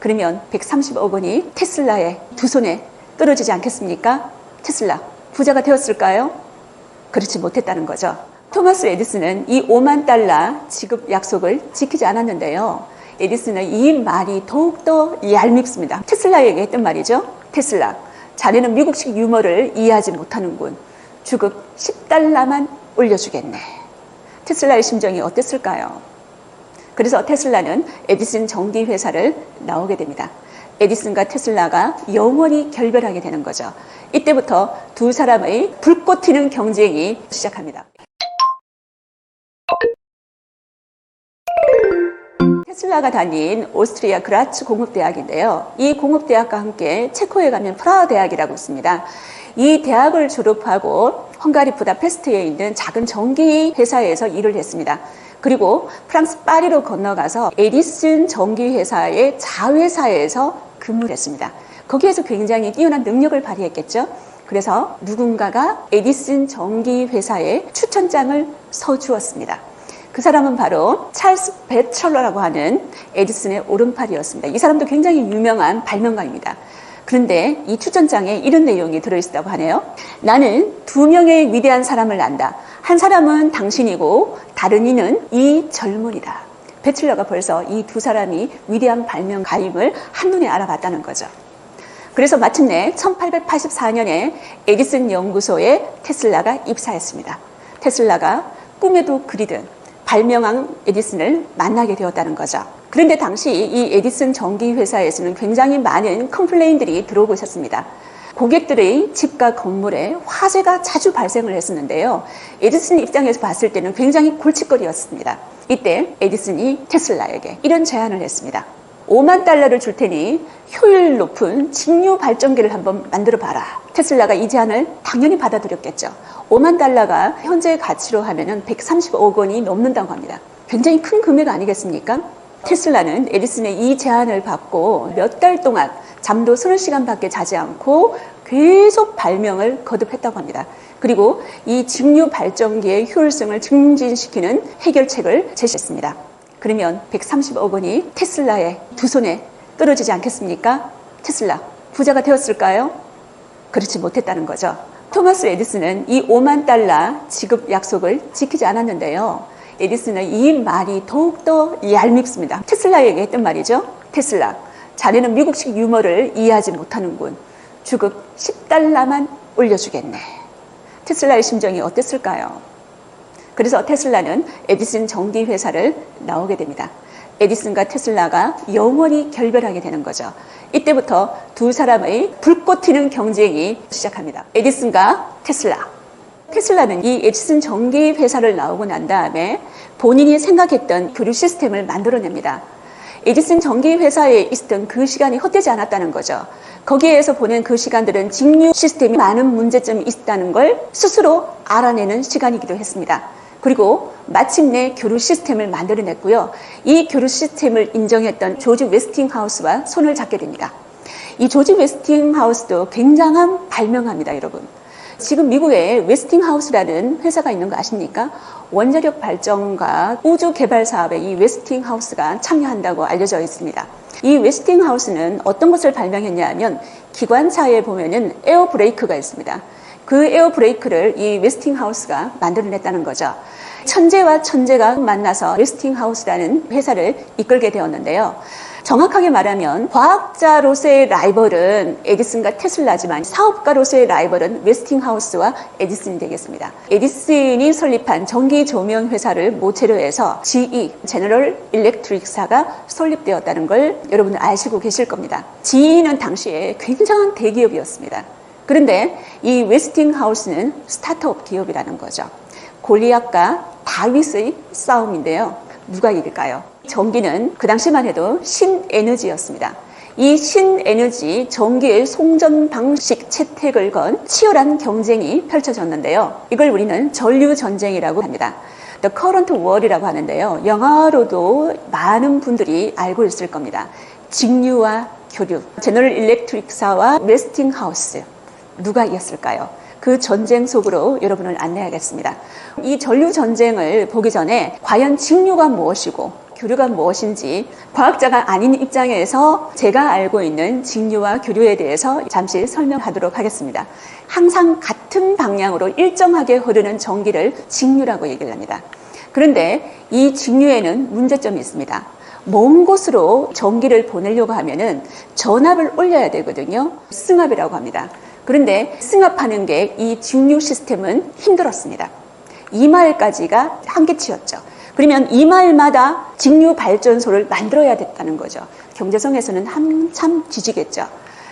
그러면 130억 원이 테슬라의 두 손에 떨어지지 않겠습니까? 테슬라 부자가 되었을까요? 그렇지 못했다는 거죠. 토마스 에디슨은 이 5만 달러 지급 약속을 지키지 않았는데요. 에디슨은 이 말이 더욱더 얄밉습니다. 테슬라에게 했던 말이죠. 테슬라, 자네는 미국식 유머를 이해하지 못하는군. 주급 10달러만 올려주겠네. 테슬라의 심정이 어땠을까요? 그래서 테슬라는 에디슨 전기 회사를 나오게 됩니다. 에디슨과 테슬라가 영원히 결별하게 되는 거죠. 이때부터 두 사람의 불꽃 튀는 경쟁이 시작합니다. 테슬라가 다닌 오스트리아 그라츠 공업대학인데요. 이 공업대학과 함께 체코에 가면 프라하 대학이라고 있습니다. 이 대학을 졸업하고 헝가리 부다페스트에 있는 작은 전기 회사에서 일을 했습니다. 그리고 프랑스 파리로 건너가서 에디슨 전기회사의 자회사에서 근무를 했습니다. 거기에서 굉장히 뛰어난 능력을 발휘했겠죠. 그래서 누군가가 에디슨 전기회사에 추천장을 서주었습니다. 그 사람은 바로 찰스 배철러라고 하는 에디슨의 오른팔이었습니다. 이 사람도 굉장히 유명한 발명가입니다. 그런데 이 추천장에 이런 내용이 들어있다고 하네요. 나는 두 명의 위대한 사람을 안다. 한 사람은 당신이고 다른 이는 이 젊은이다. 배틀러가 벌써 이 두 사람이 위대한 발명가임을 한눈에 알아봤다는 거죠. 그래서 마침내 1884년에 에디슨 연구소에 테슬라가 입사했습니다. 테슬라가 꿈에도 그리던 발명왕 에디슨을 만나게 되었다는 거죠. 그런데 당시 이 에디슨 전기회사에서는 굉장히 많은 컴플레인들이 들어오고 있었습니다. 고객들의 집과 건물에 화재가 자주 발생을 했었는데요. 에디슨 입장에서 봤을 때는 굉장히 골칫거리였습니다. 이때 에디슨이 테슬라에게 이런 제안을 했습니다. 5만 달러를 줄 테니 효율 높은 직류 발전기를 한번 만들어 봐라. 테슬라가 이 제안을 당연히 받아들였겠죠. 5만 달러가 현재 가치로 하면 130억 원이 넘는다고 합니다. 굉장히 큰 금액 아니겠습니까? 테슬라는 에디슨의 이 제안을 받고 몇 달 동안 잠도 서너 시간밖에 자지 않고 계속 발명을 거듭했다고 합니다. 그리고 이 직류 발전기의 효율성을 증진시키는 해결책을 제시했습니다. 그러면 130억 원이 테슬라의 두 손에 떨어지지 않겠습니까? 테슬라 부자가 되었을까요? 그렇지 못했다는 거죠. 토마스 에디슨은 이 5만 달러 지급 약속을 지키지 않았는데요. 에디슨은 이 말이 더욱더 얄밉습니다. 테슬라에게 했던 말이죠. 테슬라, 자네는 미국식 유머를 이해하지 못하는군. 주급 10달러만 올려주겠네. 테슬라의 심정이 어땠을까요? 그래서 테슬라는 에디슨 전기회사를 나오게 됩니다. 에디슨과 테슬라가 영원히 결별하게 되는 거죠. 이때부터 두 사람의 불꽃 튀는 경쟁이 시작합니다. 에디슨과 테슬라. 테슬라는 이 에디슨 전기회사를 나오고 난 다음에 본인이 생각했던 교류 시스템을 만들어냅니다. 에디슨 전기회사에 있었던 그 시간이 헛되지 않았다는 거죠. 거기에서 보낸 그 시간들은 직류 시스템이 많은 문제점이 있다는 걸 스스로 알아내는 시간이기도 했습니다. 그리고 마침내 교류 시스템을 만들어냈고요. 이 교류 시스템을 인정했던 조지 웨스팅하우스와 손을 잡게 됩니다. 이 조지 웨스팅하우스도 굉장한 발명가입니다, 여러분. 지금 미국에 웨스팅하우스라는 회사가 있는 거 아십니까? 원자력 발전과 우주 개발 사업에 이 웨스팅하우스가 참여한다고 알려져 있습니다. 이 웨스팅하우스는 어떤 것을 발명했냐 하면 기관차에 보면은 에어 브레이크가 있습니다. 그 에어 브레이크를 이 웨스팅하우스가 만들어냈다는 거죠. 천재와 천재가 만나서 웨스팅하우스라는 회사를 이끌게 되었는데요. 정확하게 말하면 과학자로서의 라이벌은 에디슨과 테슬라지만 사업가로서의 라이벌은 웨스팅하우스와 에디슨이 되겠습니다. 에디슨이 설립한 전기 조명 회사를 모체로 해서 GE, 제너럴 일렉트릭사가 설립되었다는 걸 여러분 아시고 계실 겁니다. GE는 당시에 굉장한 대기업이었습니다. 그런데 이 웨스팅하우스는 스타트업 기업이라는 거죠. 골리앗과 다윗의 싸움인데요. 누가 이길까요? 전기는 그 당시만 해도 신에너지였습니다. 이 신에너지 전기의 송전 방식 채택을 건 치열한 경쟁이 펼쳐졌는데요. 이걸 우리는 전류전쟁이라고 합니다. The Current War이라고 하는데요. 영화로도 많은 분들이 알고 있을 겁니다. 직류와 교류, 제너럴 일렉트릭사와 웨스팅하우스. 누가 이겼을까요? 그 전쟁 속으로 여러분을 안내하겠습니다. 이 전류 전쟁을 보기 전에 과연 직류가 무엇이고 교류가 무엇인지 과학자가 아닌 입장에서 제가 알고 있는 직류와 교류에 대해서 잠시 설명하도록 하겠습니다. 항상 같은 방향으로 일정하게 흐르는 전기를 직류라고 얘기를 합니다. 그런데 이 직류에는 문제점이 있습니다. 먼 곳으로 전기를 보내려고 하면은 전압을 올려야 되거든요. 승합이라고 합니다. 그런데 승합하는 게 이 직류 시스템은 힘들었습니다. 2마일까지가 한계치였죠. 그러면 2마일마다 직류 발전소를 만들어야 됐다는 거죠. 경제성에서는 한참 뒤지겠죠.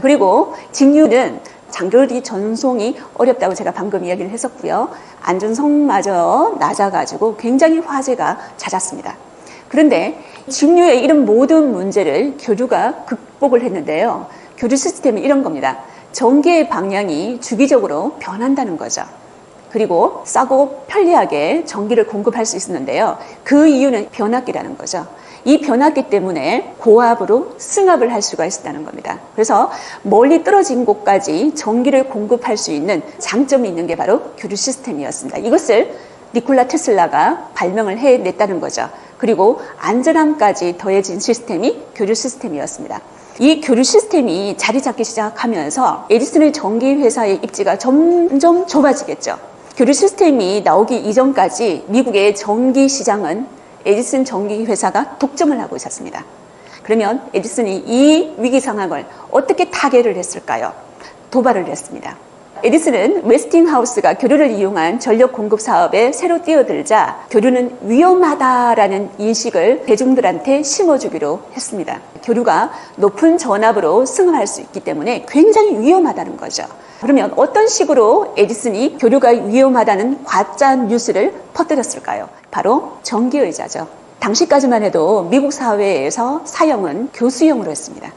그리고 직류는 장거리 전송이 어렵다고 제가 방금 이야기를 했었고요. 안전성마저 낮아가지고 굉장히 화재가 잦았습니다. 그런데 직류의 이런 모든 문제를 교류가 극복을 했는데요. 교류 시스템이 이런 겁니다. 전기의 방향이 주기적으로 변한다는 거죠. 그리고 싸고 편리하게 전기를 공급할 수 있었는데요. 그 이유는 변압기라는 거죠. 이 변압기 때문에 고압으로 승합을 할 수가 있었다는 겁니다. 그래서 멀리 떨어진 곳까지 전기를 공급할 수 있는 장점이 있는 게 바로 교류 시스템이었습니다. 이것을 니콜라 테슬라가 발명을 해냈다는 거죠. 그리고 안전함까지 더해진 시스템이 교류 시스템이었습니다. 이 교류 시스템이 자리 잡기 시작하면서 에디슨의 전기회사의 입지가 점점 좁아지겠죠. 교류 시스템이 나오기 이전까지 미국의 전기 시장은 에디슨 전기회사가 독점을 하고 있었습니다. 그러면 에디슨이 이 위기 상황을 어떻게 타개를 했을까요? 도발을 했습니다. 에디슨은 웨스팅하우스가 교류를 이용한 전력 공급 사업에 새로 뛰어들자 교류는 위험하다라는 인식을 대중들한테 심어주기로 했습니다. 교류가 높은 전압으로 승합할 수 있기 때문에 굉장히 위험하다는 거죠. 그러면 어떤 식으로 에디슨이 교류가 위험하다는 가짜 뉴스를 퍼뜨렸을까요? 바로 전기의자죠. 당시까지만 해도 미국 사회에서 사용은 교수용으로 했습니다.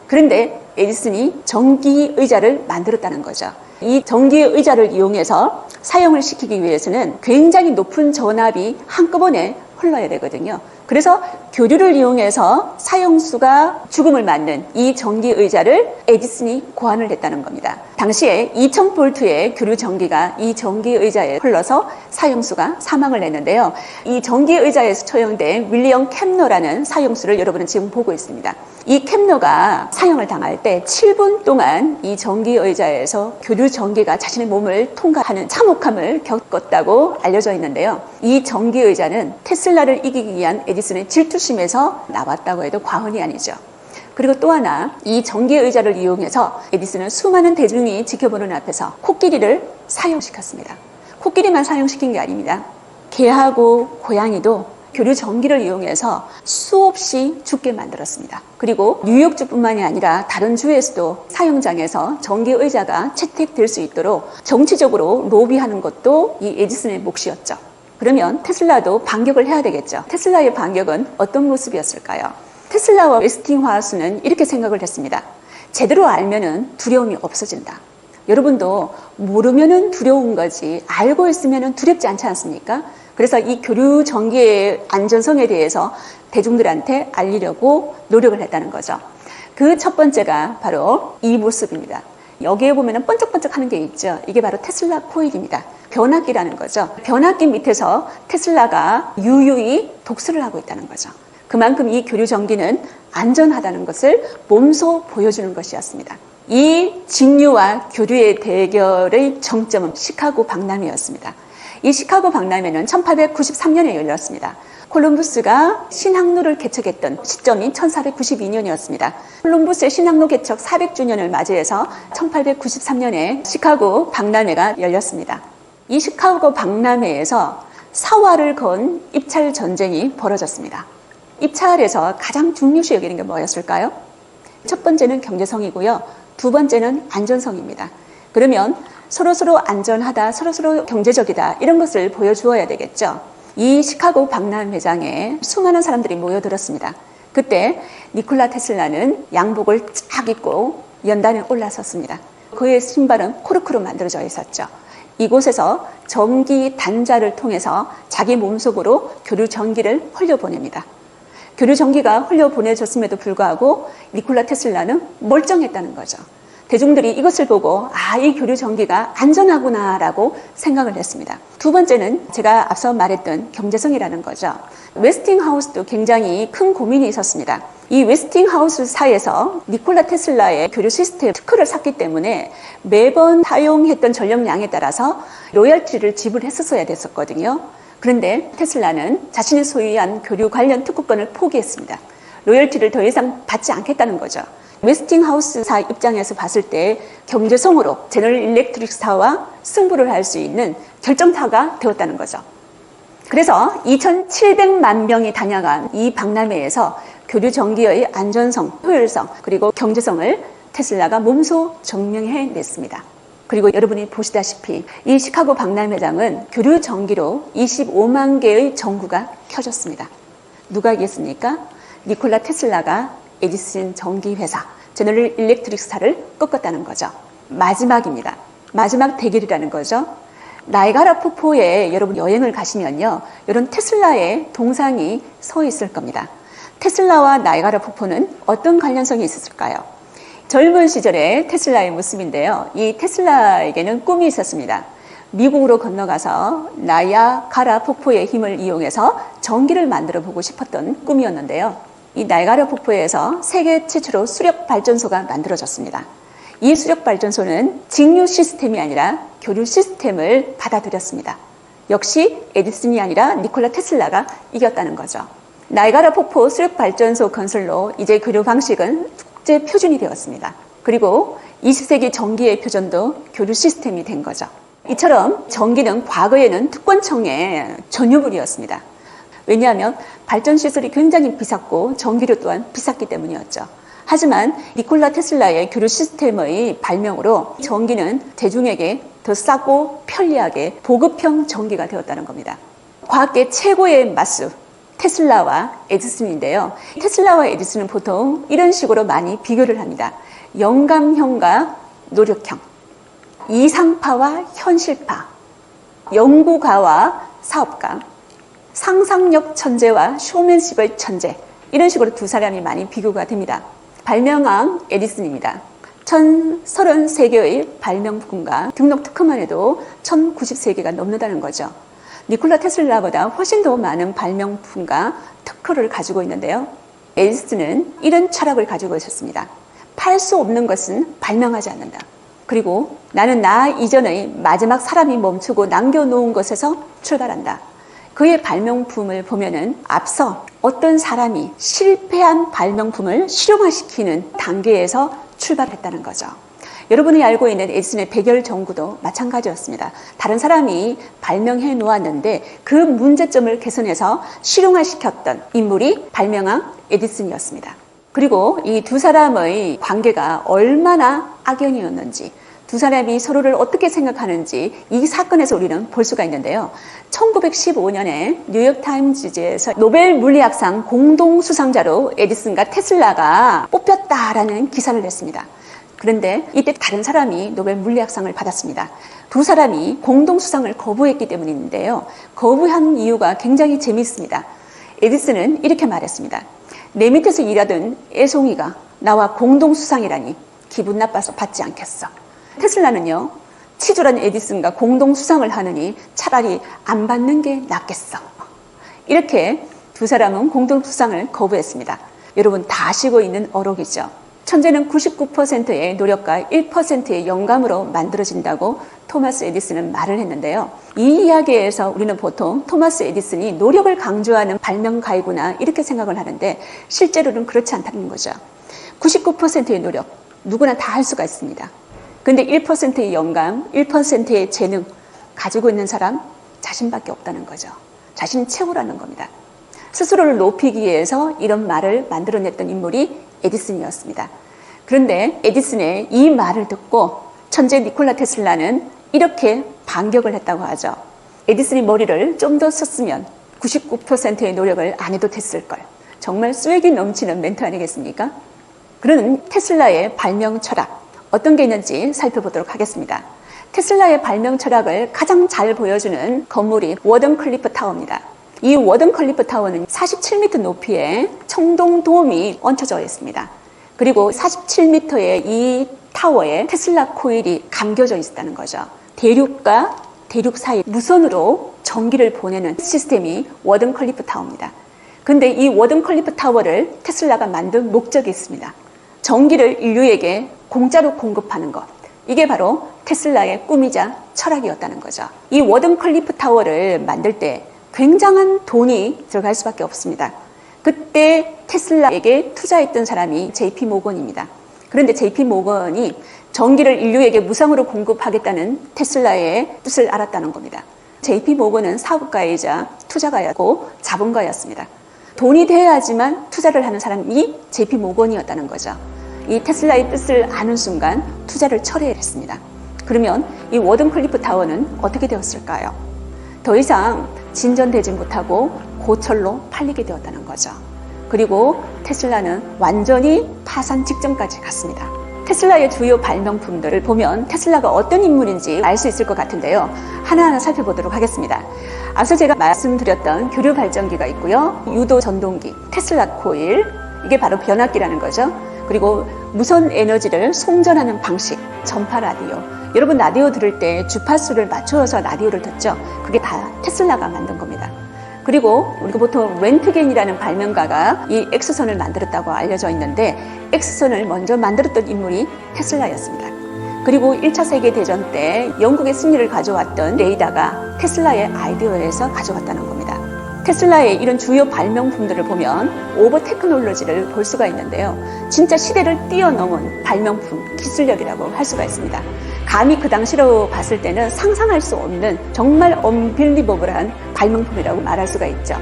그런데 에디슨이 전기의자를 만들었다는 거죠. 이 전기의자를 이용해서 사용을 시키기 위해서는 굉장히 높은 전압이 한꺼번에 흘러야 되거든요. 그래서 교류를 이용해서 사용수가 죽음을 맞는 이 전기의자를 에디슨이 고안을 했다는 겁니다. 당시에 2000볼트의 교류 전기가 이 전기의자에 흘러서 사용수가 사망을 했는데요. 이 전기의자에서 처형된 윌리엄 캡너라는 사용수를 여러분은 지금 보고 있습니다. 이 캡너가 사형을 당할 때 7분 동안 이 전기의자에서 교류 전기가 자신의 몸을 통과하는 참혹함을 겪었다고 알려져 있는데요. 이 전기의자는 테슬라를 이기기 위한 에디슨의 질투심에서 나왔다고 해도 과언이 아니죠. 그리고 또 하나, 이 전기의자를 이용해서 에디슨은 수많은 대중이 지켜보는 앞에서 코끼리를 사용시켰습니다. 코끼리만 사용시킨 게 아닙니다. 개하고 고양이도 교류 전기를 이용해서 수없이 죽게 만들었습니다. 그리고 뉴욕주뿐만이 아니라 다른 주에서도 사용장에서 전기의자가 채택될 수 있도록 정치적으로 로비하는 것도 이 에디슨의 몫이었죠. 그러면 테슬라도 반격을 해야 되겠죠. 테슬라의 반격은 어떤 모습이었을까요? 테슬라와 웨스팅하우스는 이렇게 생각을 했습니다. 제대로 알면은 두려움이 없어진다. 여러분도 모르면은 두려운 거지 알고 있으면은 두렵지 않지 않습니까? 그래서 이 교류 전기의 안전성에 대해서 대중들한테 알리려고 노력을 했다는 거죠. 그 첫 번째가 바로 이 모습입니다. 여기에 보면은 번쩍번쩍 하는 게 있죠. 이게 바로 테슬라 코일입니다. 변압기라는 거죠. 변압기 밑에서 테슬라가 유유히 독서를 하고 있다는 거죠. 그만큼 이 교류 전기는 안전하다는 것을 몸소 보여주는 것이었습니다. 이 직류와 교류의 대결의 정점은 시카고 박람회였습니다. 이 시카고 박람회는 1893년에 열렸습니다. 콜럼부스가 신항로를 개척했던 시점이 1492년이었습니다. 콜럼부스의 신항로 개척 400주년을 맞이해서 1893년에 시카고 박람회가 열렸습니다. 이 시카고 박람회에서 사활을 건 입찰 전쟁이 벌어졌습니다. 입찰에서 가장 중요시 여기는 게 뭐였을까요? 첫 번째는 경제성이고요. 두 번째는 안전성입니다. 그러면 서로서로 안전하다, 서로서로 경제적이다 이런 것을 보여주어야 되겠죠. 이 시카고 박람회장에 수많은 사람들이 모여들었습니다. 그때 니콜라 테슬라는 양복을 쫙 입고 연단에 올라섰습니다. 그의 신발은 코르크로 만들어져 있었죠. 이곳에서 전기 단자를 통해서 자기 몸속으로 교류 전기를 흘려보냅니다. 교류 전기가 흘려보내졌음에도 불구하고 니콜라 테슬라는 멀쩡했다는 거죠. 대중들이 이것을 보고 이 교류 전기가 안전하구나라고 생각을 했습니다. 두 번째는 제가 앞서 말했던 경제성이라는 거죠. 웨스팅하우스도 굉장히 큰 고민이 있었습니다. 이 웨스팅하우스사에서 니콜라 테슬라의 교류 시스템 특허를 샀기 때문에 매번 사용했던 전력량에 따라서 로열티를 지불했었어야 됐었거든요. 그런데 테슬라는 자신이 소유한 교류 관련 특허권을 포기했습니다. 로열티를 더 이상 받지 않겠다는 거죠. 웨스팅하우스사 입장에서 봤을 때 경제성으로 제너럴 일렉트릭사와 승부를 할 수 있는 결정타가 되었다는 거죠. 그래서 2,700만 명이 다녀간 이 박람회에서 교류 전기의 안전성, 효율성, 그리고 경제성을 테슬라가 몸소 증명해냈습니다. 그리고 여러분이 보시다시피 이 시카고 박람회장은 교류 전기로 25만 개의 전구가 켜졌습니다. 누가 이겼습니까? 니콜라 테슬라가 에디슨 전기회사, 제너럴 일렉트릭사를 꺾었다는 거죠. 마지막입니다. 마지막 대결이라는 거죠. 나이가라 폭포에 여러분 여행을 가시면요, 이런 테슬라의 동상이 서 있을 겁니다. 테슬라와 나이가라 폭포는 어떤 관련성이 있었을까요? 젊은 시절의 테슬라의 모습인데요. 이 테슬라에게는 꿈이 있었습니다. 미국으로 건너가서 나이아가라 폭포의 힘을 이용해서 전기를 만들어 보고 싶었던 꿈이었는데요. 이 나이아가라 폭포에서 세계 최초로 수력 발전소가 만들어졌습니다. 이 수력 발전소는 직류 시스템이 아니라 교류 시스템을 받아들였습니다. 역시 에디슨이 아니라 니콜라 테슬라가 이겼다는 거죠. 나이아가라 폭포 수력 발전소 건설로 이제 교류 방식은 국제 표준이 되었습니다. 그리고 20세기 전기의 표준도 교류 시스템이 된 거죠. 이처럼 전기는 과거에는 특권층의 전유물이었습니다. 왜냐하면 발전 시설이 굉장히 비쌌고 전기료 또한 비쌌기 때문이었죠. 하지만 니콜라 테슬라의 교류 시스템의 발명으로 전기는 대중에게 더 싸고 편리하게 보급형 전기가 되었다는 겁니다. 과학계 최고의 맞수, 테슬라와 에디슨인데요. 테슬라와 에디슨은 보통 이런 식으로 많이 비교를 합니다. 영감형과 노력형, 이상파와 현실파, 연구가와 사업가, 상상력 천재와 쇼맨십의 천재, 이런 식으로 두 사람이 많이 비교가 됩니다. 발명왕 에디슨입니다. 1,033개의 발명품과 등록 특허만 해도 1,093개가 넘는다는 거죠. 니콜라 테슬라보다 훨씬 더 많은 발명품과 특허를 가지고 있는데요. 에디슨은 이런 철학을 가지고 있었습니다. 팔 수 없는 것은 발명하지 않는다. 그리고 나는 나 이전의 마지막 사람이 멈추고 남겨놓은 것에서 출발한다. 그의 발명품을 보면은 앞서 어떤 사람이 실패한 발명품을 실용화시키는 단계에서 출발했다는 거죠. 여러분이 알고 있는 에디슨의 백열 전구도 마찬가지였습니다. 다른 사람이 발명해 놓았는데 그 문제점을 개선해서 실용화시켰던 인물이 발명왕 에디슨이었습니다. 그리고 이 두 사람의 관계가 얼마나 악연이었는지, 두 사람이 서로를 어떻게 생각하는지 이 사건에서 우리는 볼 수가 있는데요. 1915년에 뉴욕타임즈에서 노벨 물리학상 공동 수상자로 에디슨과 테슬라가 뽑혔다라는 기사를 냈습니다. 그런데 이때 다른 사람이 노벨 물리학상을 받았습니다. 두 사람이 공동 수상을 거부했기 때문인데요. 거부한 이유가 굉장히 재미있습니다. 에디슨은 이렇게 말했습니다. 내 밑에서 일하던 애송이가 나와 공동 수상이라니 기분 나빠서 받지 않겠어. 테슬라는요, 치졸한 에디슨과 공동 수상을 하느니 차라리 안 받는 게 낫겠어. 이렇게 두 사람은 공동 수상을 거부했습니다. 여러분 다 아시고 있는 어록이죠. 천재는 99%의 노력과 1%의 영감으로 만들어진다고 토마스 에디슨은 말을 했는데요. 이 이야기에서 우리는 보통 토마스 에디슨이 노력을 강조하는 발명가이구나 이렇게 생각을 하는데 실제로는 그렇지 않다는 거죠. 99%의 노력, 누구나 다 할 수가 있습니다. 근데 1%의 영감, 1%의 재능 가지고 있는 사람 자신밖에 없다는 거죠. 자신 최고라는 겁니다. 스스로를 높이기 위해서 이런 말을 만들어냈던 인물이 에디슨이었습니다. 그런데 에디슨의 이 말을 듣고 천재 니콜라 테슬라는 이렇게 반격을 했다고 하죠. 에디슨이 머리를 좀 더 썼으면 99%의 노력을 안 해도 됐을걸. 정말 쐐기 넘치는 멘트 아니겠습니까? 그런 테슬라의 발명 철학, 어떤 게 있는지 살펴보도록 하겠습니다. 테슬라의 발명 철학을 가장 잘 보여주는 건물이 워든클리프 타워입니다. 이 워든클리프 타워는 47m 높이의 청동돔이 얹혀져 있습니다. 그리고 47m의 이 타워에 테슬라 코일이 감겨져 있었다는 거죠. 대륙과 대륙 사이 무선으로 전기를 보내는 시스템이 워든 컬리프 타워입니다. 근데 이 워든 컬리프 타워를 테슬라가 만든 목적이 있습니다. 전기를 인류에게 공짜로 공급하는 것. 이게 바로 테슬라의 꿈이자 철학이었다는 거죠. 이 워든 컬리프 타워를 만들 때 굉장한 돈이 들어갈 수밖에 없습니다. 그때 테슬라에게 투자했던 사람이 JP 모건입니다. 그런데 JP 모건이 전기를 인류에게 무상으로 공급하겠다는 테슬라의 뜻을 알았다는 겁니다. JP 모건은 사업가이자 투자가였고 자본가였습니다. 돈이 되어야지만 투자를 하는 사람이 JP 모건이었다는 거죠. 이 테슬라의 뜻을 아는 순간 투자를 철회했습니다. 그러면 이 워든 클리프 타워는 어떻게 되었을까요? 더 이상 진전되지 못하고 고철로 팔리게 되었다는 거죠. 그리고 테슬라는 완전히 파산 직전까지 갔습니다. 테슬라의 주요 발명품들을 보면 테슬라가 어떤 인물인지 알 수 있을 것 같은데요. 하나하나 살펴보도록 하겠습니다. 앞서 제가 말씀드렸던 교류 발전기가 있고요. 유도 전동기, 테슬라 코일, 이게 바로 변압기라는 거죠. 그리고 무선 에너지를 송전하는 방식, 전파 라디오. 여러분 라디오 들을 때 주파수를 맞춰서 라디오를 듣죠. 그게 다 테슬라가 만든 겁니다. 그리고 우리가 보통 렌트겐이라는 발명가가 이 X선을 만들었다고 알려져 있는데 X선을 먼저 만들었던 인물이 테슬라였습니다. 그리고 1차 세계대전 때 영국의 승리를 가져왔던 레이더가 테슬라의 아이디어에서 가져왔다는 겁니다. 테슬라의 이런 주요 발명품들을 보면 오버 테크놀로지를 볼 수가 있는데요. 진짜 시대를 뛰어넘은 발명품, 기술력이라고 할 수가 있습니다. 감히 그 당시로 봤을 때는 상상할 수 없는 정말 언빌리버블한 발명품이라고 말할 수가 있죠.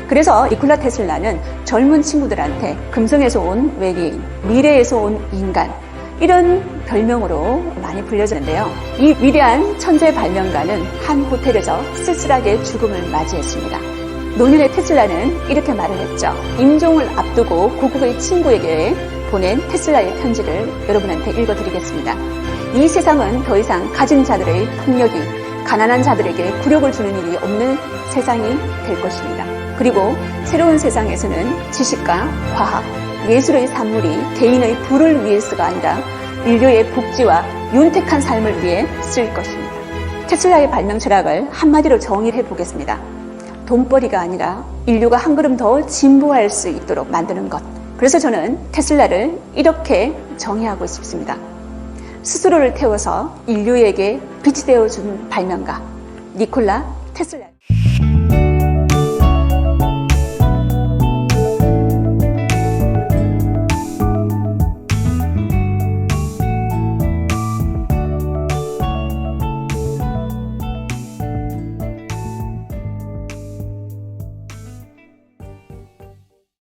그래서 니콜라 테슬라는 젊은 친구들한테 금성에서 온 외계인, 미래에서 온 인간, 이런 별명으로 많이 불려졌는데요. 이 위대한 천재 발명가는 한 호텔에서 쓸쓸하게 죽음을 맞이했습니다. 노년의 테슬라는 이렇게 말을 했죠. 임종을 앞두고 고국의 친구에게 보낸 테슬라의 편지를 여러분한테 읽어드리겠습니다. 이 세상은 더 이상 가진 자들의 폭력이 가난한 자들에게 굴욕을 주는 일이 없는 세상이 될 것입니다. 그리고 새로운 세상에서는 지식과 과학, 예술의 산물이 개인의 부를 위해서가 아니라 인류의 복지와 윤택한 삶을 위해 쓰일 것입니다. 테슬라의 발명 철학을 한마디로 정의를 해보겠습니다. 돈벌이가 아니라 인류가 한 걸음 더 진보할 수 있도록 만드는 것. 그래서 저는 테슬라를 이렇게 정의하고 싶습니다. 스스로를 태워서 인류에게 빛이 되어준 발명가 니콜라 테슬라.